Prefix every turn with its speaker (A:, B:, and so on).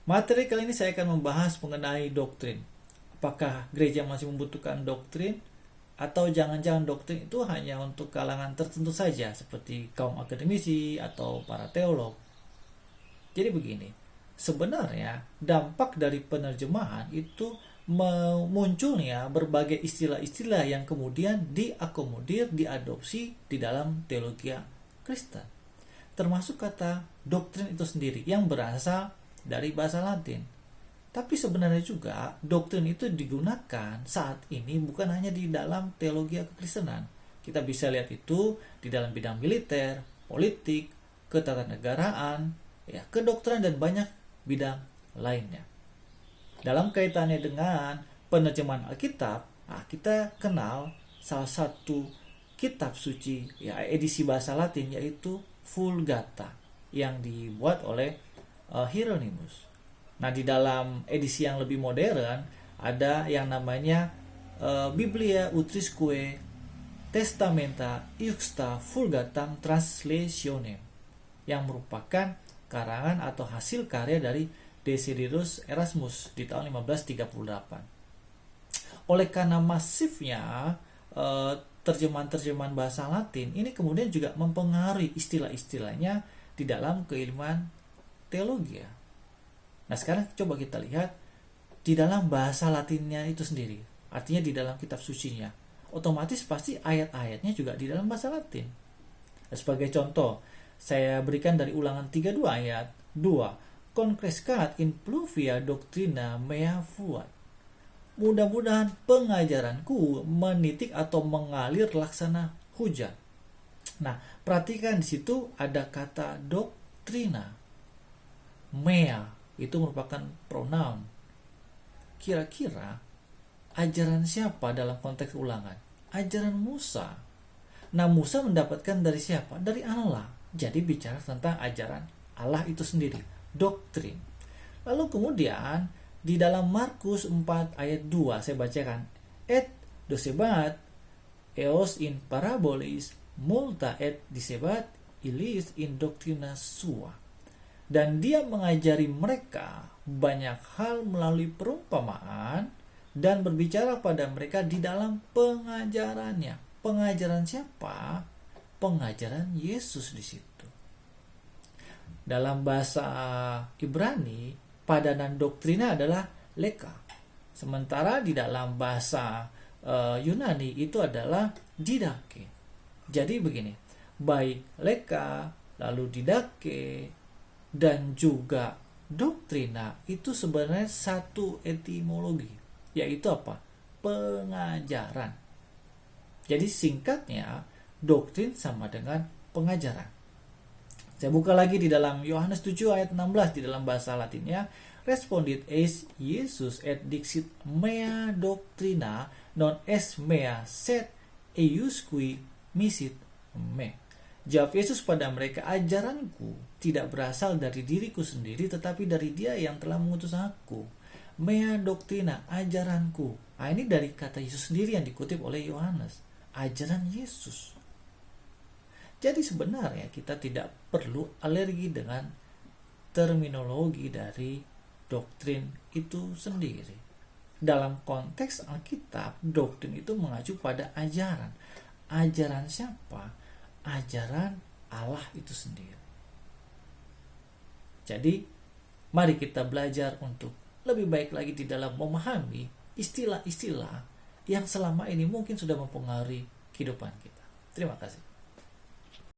A: Materi kali ini saya akan membahas mengenai doktrin. Apakah gereja masih membutuhkan doktrin? Atau jangan-jangan doktrin itu hanya untuk kalangan tertentu saja, seperti kaum akademisi atau para teolog? Jadi begini, sebenarnya dampak dari penerjemahan itu munculnya berbagai istilah-istilah yang kemudian diakomodir, diadopsi di dalam teologi Kristen. Termasuk kata doktrin itu sendiri yang berasal dari bahasa Latin. Tapi sebenarnya juga doktrin itu digunakan saat ini bukan hanya di dalam teologi kekristenan. Kita bisa lihat itu di dalam bidang militer, politik, ketatanegaraan, ya, kedokteran dan banyak bidang lainnya. Dalam kaitannya dengan penerjemahan Alkitab, kita kenal salah satu kitab suci, ya, edisi bahasa Latin, yaitu Vulgata yang dibuat oleh Hieronymus. Nah, di dalam edisi yang lebih modern ada yang namanya Biblia Utriusque Testamenta Iuxta Vulgatam Translationem, yang merupakan karangan atau hasil karya dari Desiderius Erasmus di tahun 1538. Oleh karena masifnya terjemahan-terjemahan bahasa Latin, ini kemudian juga mempengaruhi istilah-istilahnya di dalam keilmuan teologi. Nah, sekarang coba kita lihat di dalam bahasa Latinnya itu sendiri, artinya di dalam kitab sucinya. Otomatis pasti ayat-ayatnya juga di dalam bahasa Latin. Nah, sebagai contoh, saya berikan dari Ulangan 32 ayat 2. Concrescat in pluvia doctrina mea fuat. Mudah-mudahan pengajaranku menitik atau mengalir laksana hujan. Nah, perhatikan di situ ada kata doktrina. Mea itu merupakan pronoun. Kira-kira ajaran siapa dalam konteks Ulangan? Ajaran Musa. Nah, Musa mendapatkan dari siapa? Dari Allah. Jadi bicara tentang ajaran Allah itu sendiri, doktrin. Lalu kemudian di dalam Markus 4 ayat 2 saya bacakan, et dosebat eos in parabolis multa et disebat ilis in doctrina sua. Dan dia mengajari mereka banyak hal melalui perumpamaan dan berbicara pada mereka di dalam pengajarannya. Pengajaran siapa? Pengajaran Yesus di situ. Dalam bahasa Ibrani, padanan doktrina adalah leka. Sementara di dalam bahasa Yunani itu adalah didake. Jadi begini, baik leka, lalu didake, dan juga doktrina itu sebenarnya satu etimologi, yaitu apa? Pengajaran. Jadi singkatnya, doktrin sama dengan pengajaran. Saya buka lagi di dalam Yohanes 7 ayat 16 di dalam bahasa Latinnya. Respondit eis Jesus et dixit mea doctrina non est mea sed eiusque misit me. Jawab Yesus pada mereka, ajaranku tidak berasal dari diriku sendiri, tetapi dari Dia yang telah mengutus aku. Mea doctrina, ajaranku. Nah, ini dari kata Yesus sendiri yang dikutip oleh Yohanes. Ajaran Yesus. Jadi sebenarnya kita tidak perlu alergi dengan terminologi dari doktrin itu sendiri. Dalam konteks Alkitab, doktrin itu mengacu pada ajaran. Ajaran siapa? Ajaran Allah itu sendiri. Jadi, mari kita belajar untuk lebih baik lagi di dalam memahami istilah-istilah yang selama ini mungkin sudah mempengaruhi kehidupan kita. Terima kasih.